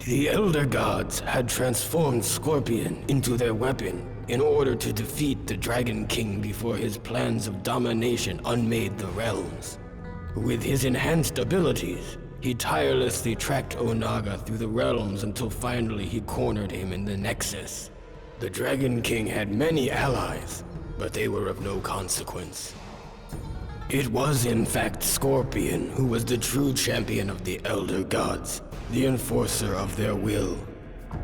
The Elder Gods had transformed Scorpion into their weapon in order to defeat the Dragon King before his plans of domination unmade the realms. With his enhanced abilities, he tirelessly tracked Onaga through the realms until finally he cornered him in the Nexus. The Dragon King had many allies, but they were of no consequence. It was in fact Scorpion who was the true champion of the Elder Gods, the enforcer of their will.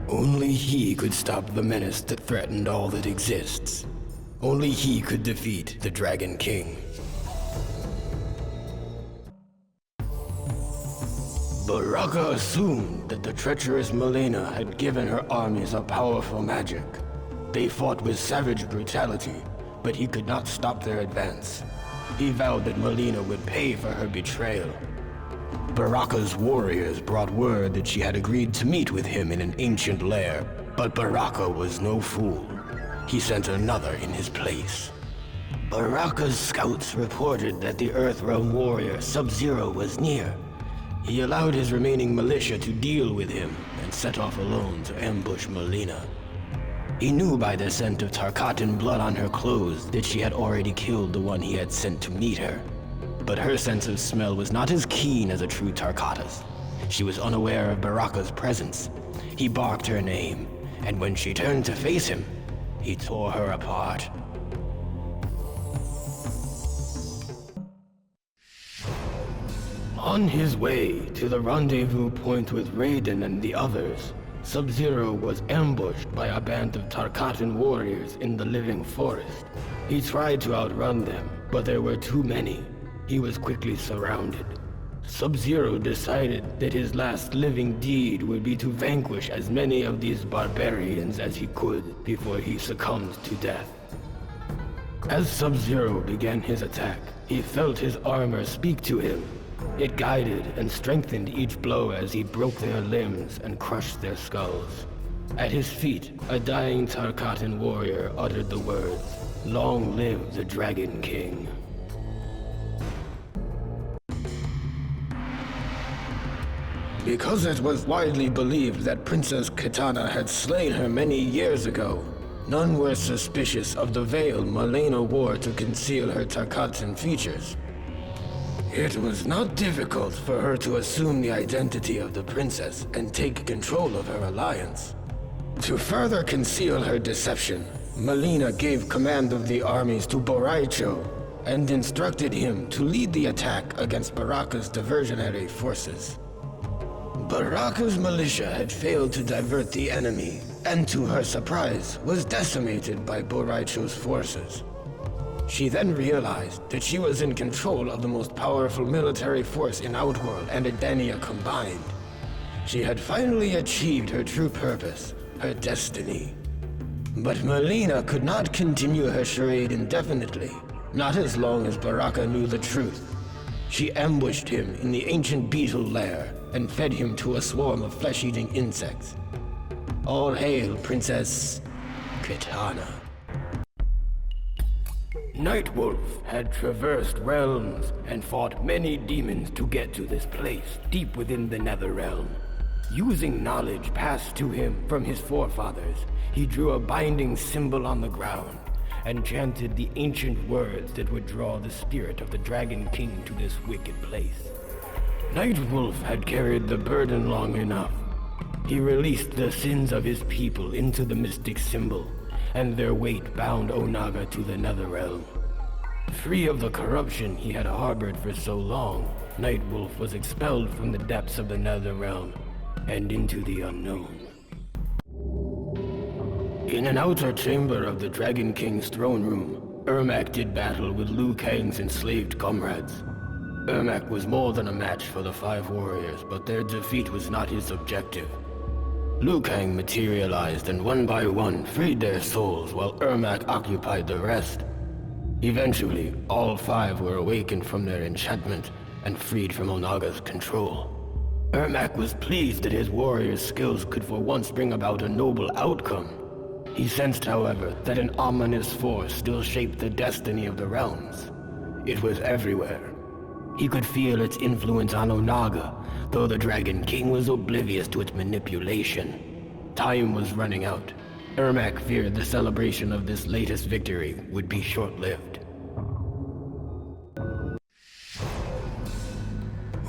Only he could stop the menace that threatened all that exists. Only he could defeat the Dragon King. Baraka assumed that the treacherous Mileena had given her armies a powerful magic. They fought with savage brutality, but he could not stop their advance. He vowed that Mileena would pay for her betrayal. Baraka's warriors brought word that she had agreed to meet with him in an ancient lair, but Baraka was no fool. He sent another in his place. Baraka's scouts reported that the Earthrealm warrior Sub-Zero was near. He allowed his remaining militia to deal with him and set off alone to ambush Mileena. He knew by the scent of Tarkatan blood on her clothes that she had already killed the one he had sent to meet her. But her sense of smell was not as keen as a true Tarkata's. She was unaware of Baraka's presence. He barked her name, and when she turned to face him, he tore her apart. On his way to the rendezvous point with Raiden and the others, Sub-Zero was ambushed by a band of Tarkatan warriors in the living forest. He tried to outrun them, but there were too many. He was quickly surrounded. Sub-Zero decided that his last living deed would be to vanquish as many of these barbarians as he could before he succumbed to death. As Sub-Zero began his attack, he felt his armor speak to him. It guided and strengthened each blow as he broke their limbs and crushed their skulls. At his feet, a dying Tarkatan warrior uttered the words, "Long live the Dragon King." Because it was widely believed that Princess Kitana had slain her many years ago, none were suspicious of the veil Mileena wore to conceal her Tarkatan features. It was not difficult for her to assume the identity of the princess and take control of her alliance. To further conceal her deception, Mileena gave command of the armies to Rai Cho and instructed him to lead the attack against Baraka's diversionary forces. Baraka's militia had failed to divert the enemy, and to her surprise, was decimated by Rai Cho's forces. She then realized that she was in control of the most powerful military force in Outworld and Edenia combined. She had finally achieved her true purpose, her destiny. But Mileena could not continue her charade indefinitely, not as long as Baraka knew the truth. She ambushed him in the ancient beetle lair and fed him to a swarm of flesh-eating insects. All hail Princess Kitana. Nightwolf had traversed realms and fought many demons to get to this place, deep within the Netherrealm. Using knowledge passed to him from his forefathers, he drew a binding symbol on the ground and chanted the ancient words that would draw the spirit of the Dragon King to this wicked place. Nightwolf had carried the burden long enough. He released the sins of his people into the mystic symbol, and their weight bound Onaga to the Netherrealm. Free of the corruption he had harbored for so long, Nightwolf was expelled from the depths of the Netherrealm and into the unknown. In an outer chamber of the Dragon King's throne room, Ermac did battle with Liu Kang's enslaved comrades. Ermac was more than a match for the 5 warriors, but their defeat was not his objective. Liu Kang materialized and one by one freed their souls while Ermac occupied the rest. Eventually, all 5 were awakened from their enchantment and freed from Onaga's control. Ermac was pleased that his warrior's skills could for once bring about a noble outcome. He sensed, however, that an ominous force still shaped the destiny of the realms. It was everywhere. He could feel its influence on Onaga, though the Dragon King was oblivious to its manipulation. Time was running out. Ermac feared the celebration of this latest victory would be short-lived.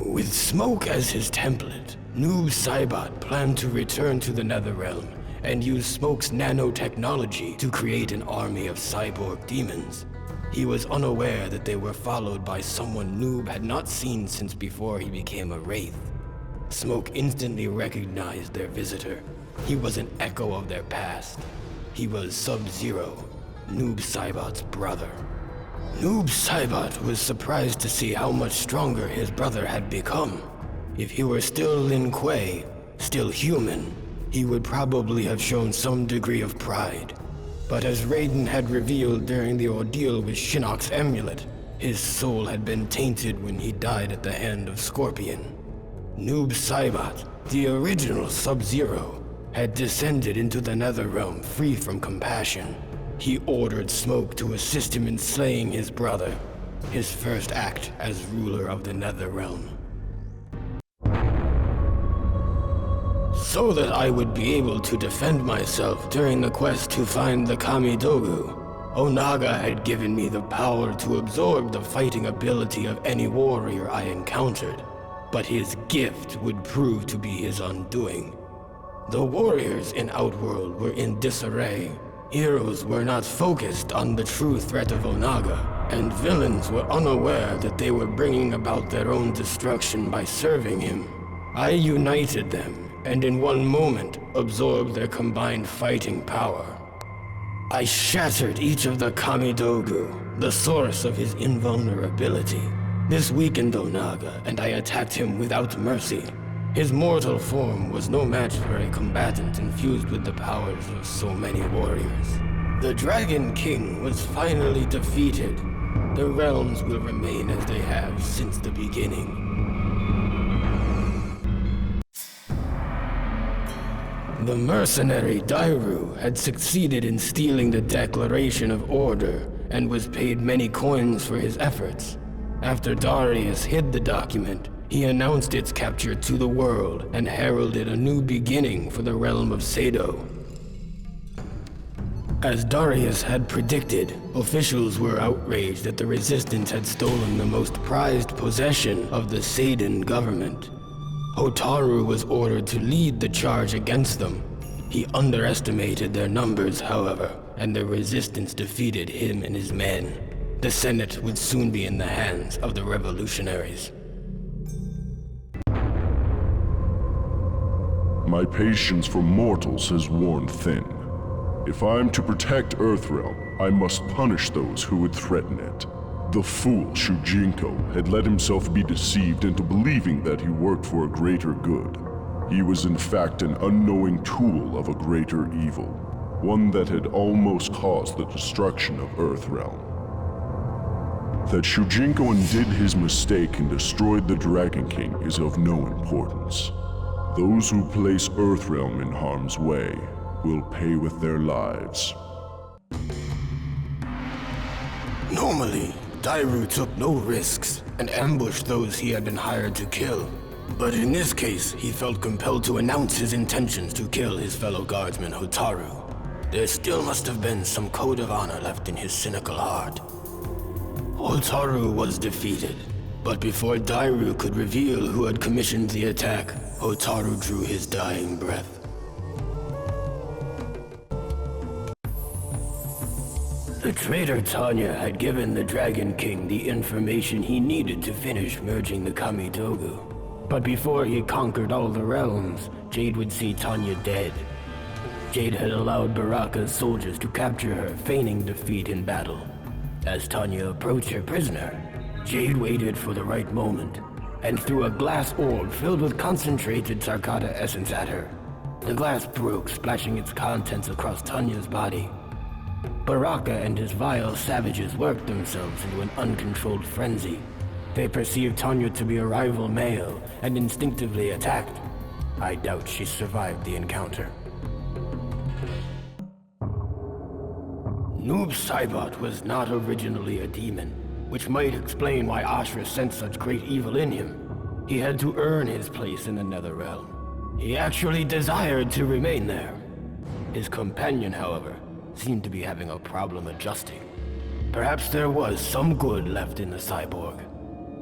With Smoke as his template, Noob Saibot planned to return to the Netherrealm and use Smoke's nanotechnology to create an army of cyborg demons. He was unaware that they were followed by someone Noob had not seen since before he became a Wraith. Smoke instantly recognized their visitor. He was an echo of their past. He was Sub-Zero, Noob Saibot's brother. Noob Saibot was surprised to see how much stronger his brother had become. If he were still Lin Kuei, still human, he would probably have shown some degree of pride. But as Raiden had revealed during the ordeal with Shinnok's amulet, his soul had been tainted when he died at the hand of Scorpion. Noob Saibot, the original Sub-Zero, had descended into the Netherrealm free from compassion. He ordered Smoke to assist him in slaying his brother, his first act as ruler of the Netherrealm. So that I would be able to defend myself during the quest to find the Kamidogu, Onaga had given me the power to absorb the fighting ability of any warrior I encountered, but his gift would prove to be his undoing. The warriors in Outworld were in disarray. Heroes were not focused on the true threat of Onaga, and villains were unaware that they were bringing about their own destruction by serving him. I united them, and in one moment absorbed their combined fighting power. I shattered each of the Kamidogu, the source of his invulnerability. This weakened Onaga, and I attacked him without mercy. His mortal form was no match for a combatant infused with the powers of so many warriors. The Dragon King was finally defeated. The realms will remain as they have since the beginning. The mercenary Dairou had succeeded in stealing the Declaration of Order and was paid many coins for his efforts. After Darius hid the document, he announced its capture to the world and heralded a new beginning for the realm of Seido. As Darius had predicted, officials were outraged that the Resistance had stolen the most prized possession of the Seidon government. Hotaru was ordered to lead the charge against them. He underestimated their numbers, however, and the Resistance defeated him and his men. The Senate would soon be in the hands of the revolutionaries. My patience for mortals has worn thin. If I'm to protect Earthrealm, I must punish those who would threaten it. The fool Shujinko had let himself be deceived into believing that he worked for a greater good. He was in fact an unknowing tool of a greater evil, one that had almost caused the destruction of Earthrealm. That Shujinko undid his mistake and destroyed the Dragon King is of no importance. Those who place Earthrealm in harm's way will pay with their lives. Normally, Dairou took no risks and ambushed those he had been hired to kill. But in this case, he felt compelled to announce his intentions to kill his fellow guardsman Hotaru. There still must have been some code of honor left in his cynical heart. Hotaru was defeated, but before Dairou could reveal who had commissioned the attack, Hotaru drew his dying breath. The traitor Tanya had given the Dragon King the information he needed to finish merging the Kamidogu. But before he conquered all the realms, Jade would see Tanya dead. Jade had allowed Baraka's soldiers to capture her, feigning defeat in battle. As Tanya approached her prisoner, Jade waited for the right moment, and threw a glass orb filled with concentrated Sarkata essence at her. The glass broke, splashing its contents across Tanya's body. Baraka and his vile savages worked themselves into an uncontrolled frenzy. They perceived Tanya to be a rival male and instinctively attacked. I doubt she survived the encounter. Noob Saibot was not originally a demon. which might explain why Ashrah sensed such great evil in him. He had to earn his place in the Netherrealm. He actually desired to remain there. His companion, however, seemed to be having a problem adjusting. Perhaps there was some good left in the cyborg.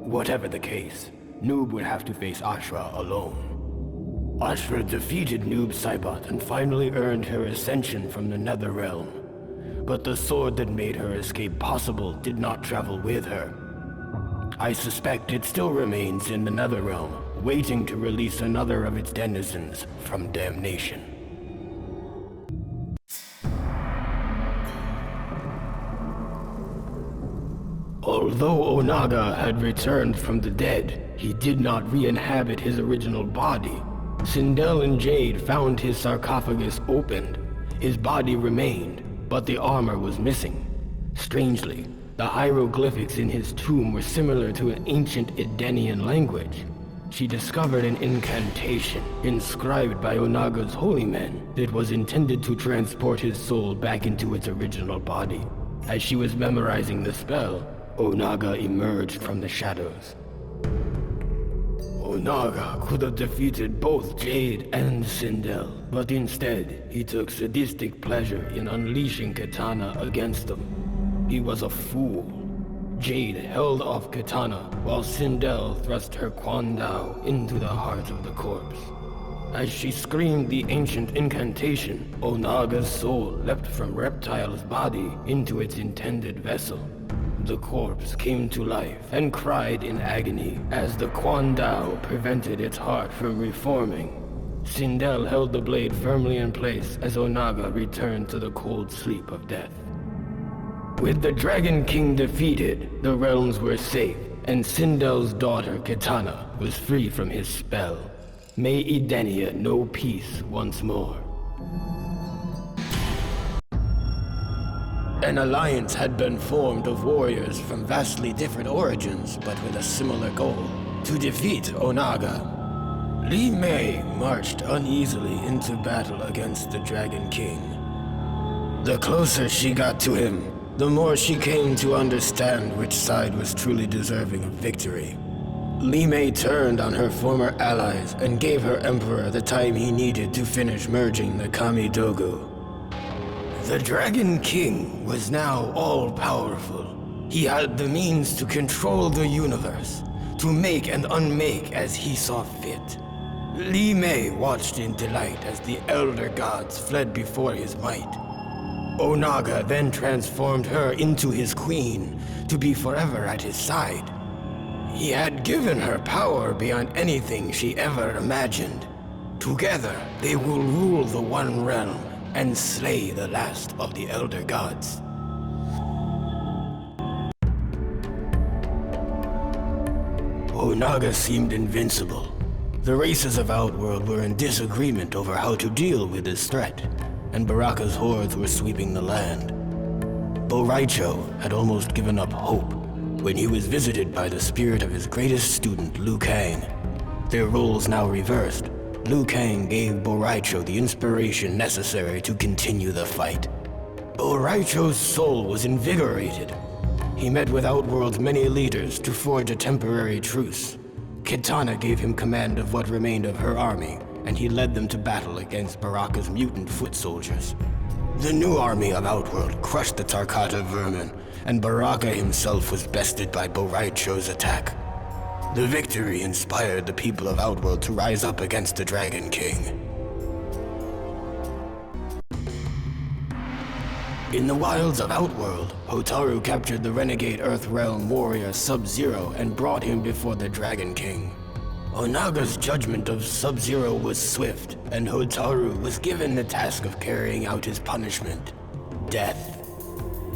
Whatever the case, Noob would have to face Ashrah alone. Ashrah defeated Noob Saibot and finally earned her ascension from the Netherrealm. But the sword that made her escape possible did not travel with her. I suspect it still remains in the Netherrealm, waiting to release another of its denizens from damnation. Although Onaga had returned from the dead, he did not re-inhabit his original body. Sindel and Jade found his sarcophagus opened. His body remained, but the armor was missing. Strangely, the hieroglyphics in his tomb were similar to an ancient Edenian language. She discovered an incantation inscribed by Onaga's holy men that was intended to transport his soul back into its original body. As she was memorizing the spell, Onaga emerged from the shadows. Onaga could have defeated both Jade and Sindel, but instead, he took sadistic pleasure in unleashing Katana against them. He was a fool. Jade held off Katana, while Sindel thrust her Kwandao into the heart of the corpse. As she screamed the ancient incantation, Onaga's soul leapt from Reptile's body into its intended vessel. The corpse came to life and cried in agony as the Kwandao prevented its heart from reforming. Sindel held the blade firmly in place as Onaga returned to the cold sleep of death. With the Dragon King defeated, the realms were safe, and Sindel's daughter Katana was free from his spell. May Edenia know peace once more. An alliance had been formed of warriors from vastly different origins, but with a similar goal: to defeat Onaga. Li Mei marched uneasily into battle against the Dragon King. The closer she got to him, the more she came to understand which side was truly deserving of victory. Li Mei turned on her former allies and gave her emperor the time he needed to finish merging the Kamidogu. The Dragon King was now all-powerful. He had the means to control the universe, to make and unmake as he saw fit. Li Mei watched in delight as the Elder Gods fled before his might. Onaga then transformed her into his queen, to be forever at his side. He had given her power beyond anything she ever imagined. Together, they will rule the One Realm and slay the last of the Elder Gods. Onaga seemed invincible. The races of Outworld were in disagreement over how to deal with this threat, and Baraka's hordes were sweeping the land. Rai Cho had almost given up hope when he was visited by the spirit of his greatest student, Liu Kang. Their roles now reversed. Liu Kang gave Rai Cho the inspiration necessary to continue the fight. Rai Cho's soul was invigorated. He met with Outworld's many leaders to forge a temporary truce. Katana gave him command of what remained of her army, and he led them to battle against Baraka's mutant foot soldiers. The new army of Outworld crushed the Tarkata vermin, and Baraka himself was bested by Rai Cho's attack. The victory inspired the people of Outworld to rise up against the Dragon King. In the wilds of Outworld, Hotaru captured the renegade Earthrealm warrior Sub-Zero and brought him before the Dragon King. Onaga's judgment of Sub-Zero was swift, and Hotaru was given the task of carrying out his punishment: death.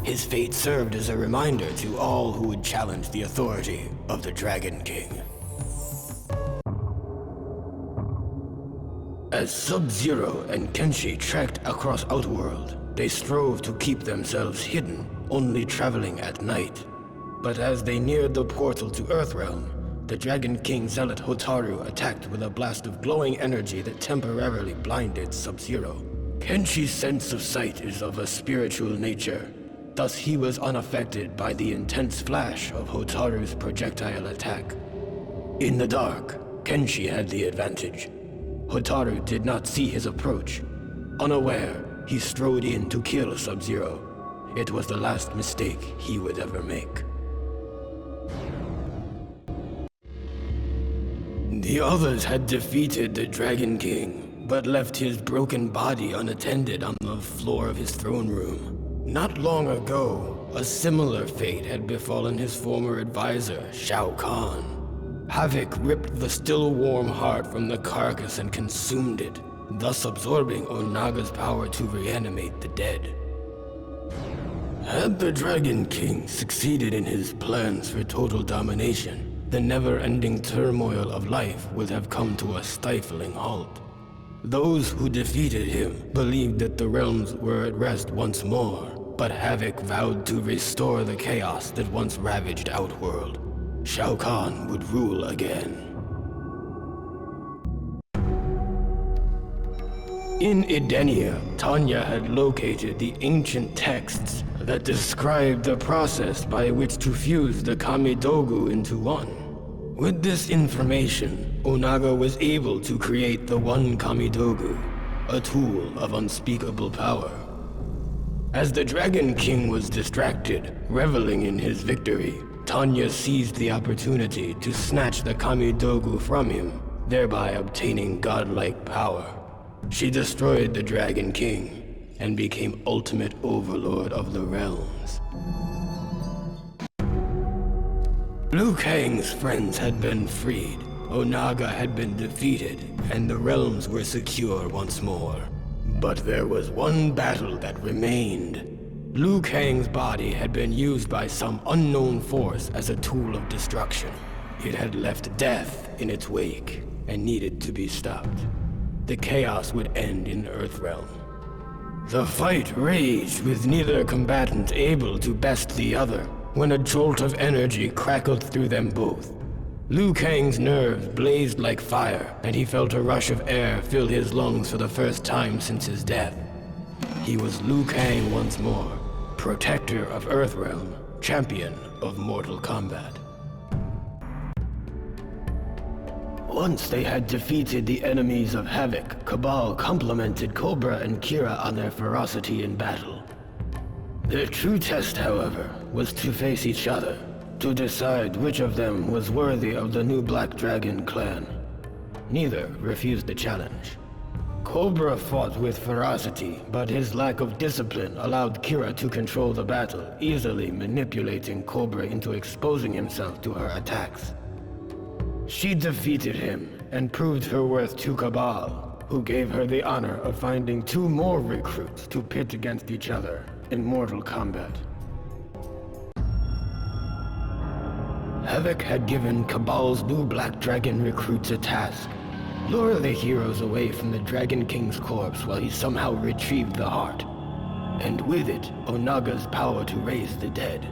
His fate served as a reminder to all who would challenge the authority of the Dragon King. As Sub-Zero and Kenshi trekked across Outworld, they strove to keep themselves hidden, only traveling at night. But as they neared the portal to Earthrealm, the Dragon King zealot Hotaru attacked with a blast of glowing energy that temporarily blinded Sub-Zero. Kenshi's sense of sight is of a spiritual nature. thus he was unaffected by the intense flash of Hotaru's projectile attack. In the dark, Kenshi had the advantage. Hotaru did not see his approach. Unaware, he strode in to kill Sub-Zero. It was the last mistake he would ever make. The others had defeated the Dragon King, but left his broken body unattended on the floor of his throne room. Not long ago, a similar fate had befallen his former advisor, Shao Kahn. Havik ripped the still warm heart from the carcass and consumed it, thus absorbing Onaga's power to reanimate the dead. Had the Dragon King succeeded in his plans for total domination, the never-ending turmoil of life would have come to a stifling halt. Those who defeated him believed that the realms were at rest once more, but Havik vowed to restore the chaos that once ravaged Outworld. Shao Kahn would rule again. In Edenia, Tanya had located the ancient texts that described the process by which to fuse the Kamidogu into one. With this information, Onaga was able to create the One Kamidogu, a tool of unspeakable power. As the Dragon King was distracted, reveling in his victory, Tanya seized the opportunity to snatch the Kamidogu from him, thereby obtaining godlike power. She destroyed the Dragon King and became ultimate overlord of the realms. Liu Kang's friends had been freed, Onaga had been defeated, and the realms were secure once more. But there was one battle that remained. Liu Kang's body had been used by some unknown force as a tool of destruction. It had left death in its wake and needed to be stopped. The chaos would end in Earthrealm. The fight raged with neither combatant able to best the other, when a jolt of energy crackled through them both. Liu Kang's nerves blazed like fire, and he felt a rush of air fill his lungs for the first time since his death. He was Liu Kang once more, protector of Earthrealm, champion of Mortal Kombat. Once they had defeated the enemies of Havik, Kabal complimented Cobra and Kira on their ferocity in battle. Their true test, however, was to face each other, to decide which of them was worthy of the new Black Dragon clan. Neither refused the challenge. Cobra fought with ferocity, but his lack of discipline allowed Kira to control the battle, easily manipulating Cobra into exposing himself to her attacks. She defeated him and proved her worth to Kabal, who gave her the honor of finding 2 more recruits to pit against each other in Mortal Kombat. Havik had given Kabal's new Black Dragon recruits a task: lure the heroes away from the Dragon King's corpse while he somehow retrieved the heart, and with it, Onaga's power to raise the dead.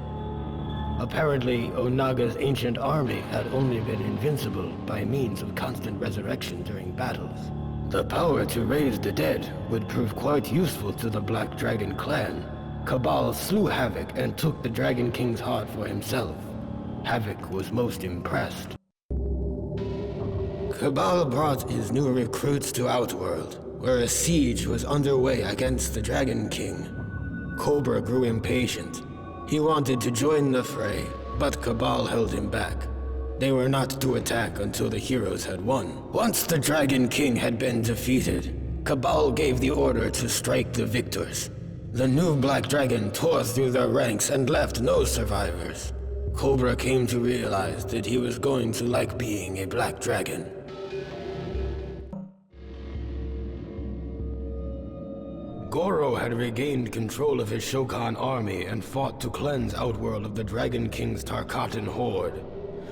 Apparently, Onaga's ancient army had only been invincible by means of constant resurrection during battles. The power to raise the dead would prove quite useful to the Black Dragon clan. Kabal slew Havik and took the Dragon King's heart for himself. Havik was most impressed. Kabal brought his new recruits to Outworld, where a siege was underway against the Dragon King. Cobra grew impatient. He wanted to join the fray, but Kabal held him back. They were not to attack until the heroes had won. Once the Dragon King had been defeated, Kabal gave the order to strike the victors. The new Black Dragon tore through their ranks and left no survivors. Cobra came to realize that he was going to like being a Black Dragon. Goro had regained control of his Shao Kahn army and fought to cleanse Outworld of the Dragon King's Tarkatan horde.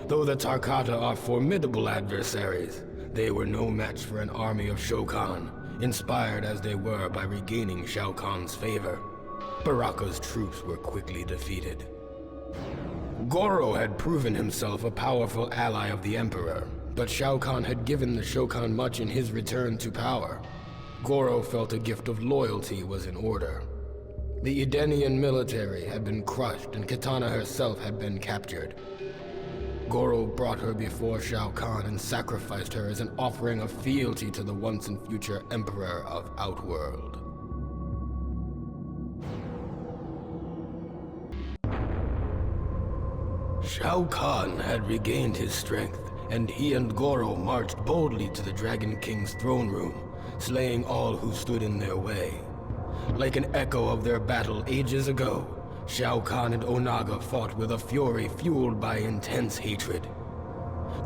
Though the Tarkata are formidable adversaries, they were no match for an army of Shao Kahn, inspired as they were by regaining Shao Kahn's favor. Baraka's troops were quickly defeated. Goro had proven himself a powerful ally of the Emperor, but Shao Kahn had given the Shokan much in his return to power. Goro felt a gift of loyalty was in order. The Edenian military had been crushed and Kitana herself had been captured. Goro brought her before Shao Kahn and sacrificed her as an offering of fealty to the once and future Emperor of Outworld. Shao Kahn had regained his strength, and he and Goro marched boldly to the Dragon King's throne room, slaying all who stood in their way. Like an echo of their battle ages ago, Shao Kahn and Onaga fought with a fury fueled by intense hatred.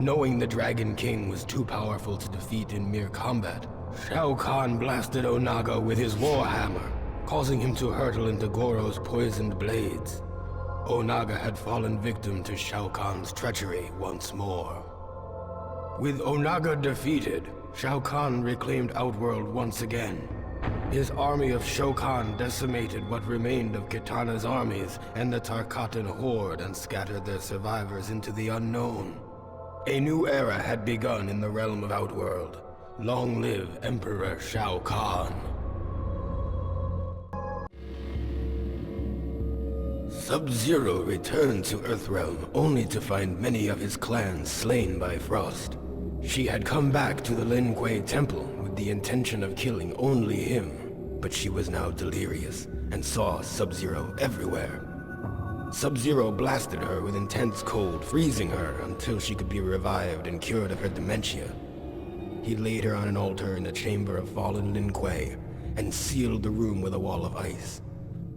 Knowing the Dragon King was too powerful to defeat in mere combat, Shao Kahn blasted Onaga with his warhammer, causing him to hurtle into Goro's poisoned blades. Onaga had fallen victim to Shao Kahn's treachery once more. With Onaga defeated, Shao Kahn reclaimed Outworld once again. His army of Shokan decimated what remained of Kitana's armies and the Tarkatan horde and scattered their survivors into the unknown. A new era had begun in the realm of Outworld. Long live Emperor Shao Kahn. Sub-Zero returned to Earthrealm only to find many of his clans slain by Frost. She had come back to the Lin Kuei Temple with the intention of killing only him, but she was now delirious and saw Sub-Zero everywhere. Sub-Zero blasted her with intense cold, freezing her until she could be revived and cured of her dementia. He laid her on an altar in the chamber of fallen Lin Kuei and sealed the room with a wall of ice.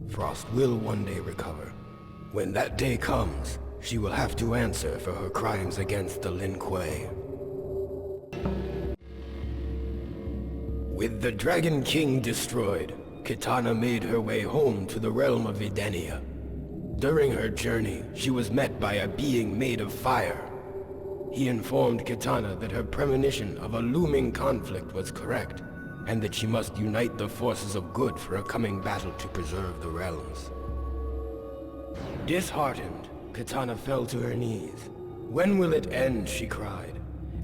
Frost will one day recover. When that day comes, she will have to answer for her crimes against the Lin Kuei. With the Dragon King destroyed, Kitana made her way home to the realm of Edenia. During her journey, she was met by a being made of fire. He informed Kitana that her premonition of a looming conflict was correct, and that she must unite the forces of good for a coming battle to preserve the realms. Disheartened, Kitana fell to her knees. "When will it end?" she cried.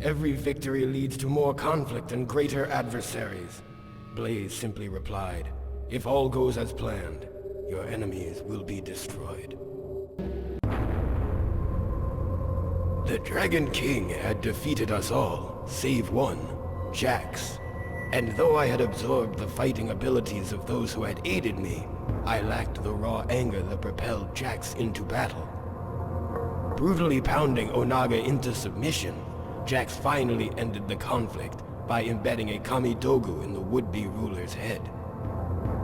"Every victory leads to more conflict and greater adversaries." Blaze simply replied, "If all goes as planned, your enemies will be destroyed." The Dragon King had defeated us all, save one, Jax. And though I had absorbed the fighting abilities of those who had aided me, I lacked the raw anger that propelled Jax into battle. Brutally pounding Onaga into submission, Jax finally ended the conflict by embedding a Kamidogu in the would-be ruler's head.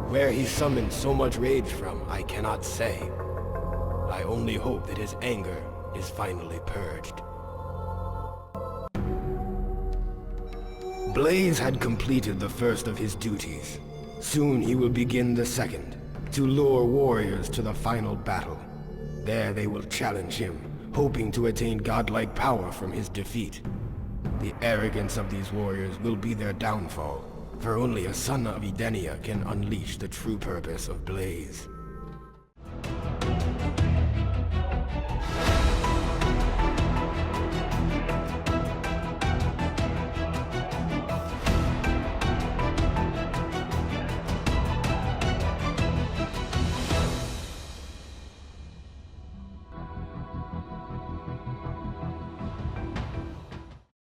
Where he summoned so much rage from, I cannot say. I only hope that his anger is finally purged. Blaze had completed the first of his duties. Soon he will begin the second, to lure warriors to the final battle. There they will challenge him, hoping to attain godlike power from his defeat. The arrogance of these warriors will be their downfall, for only a son of Edenia can unleash the true purpose of Blaze.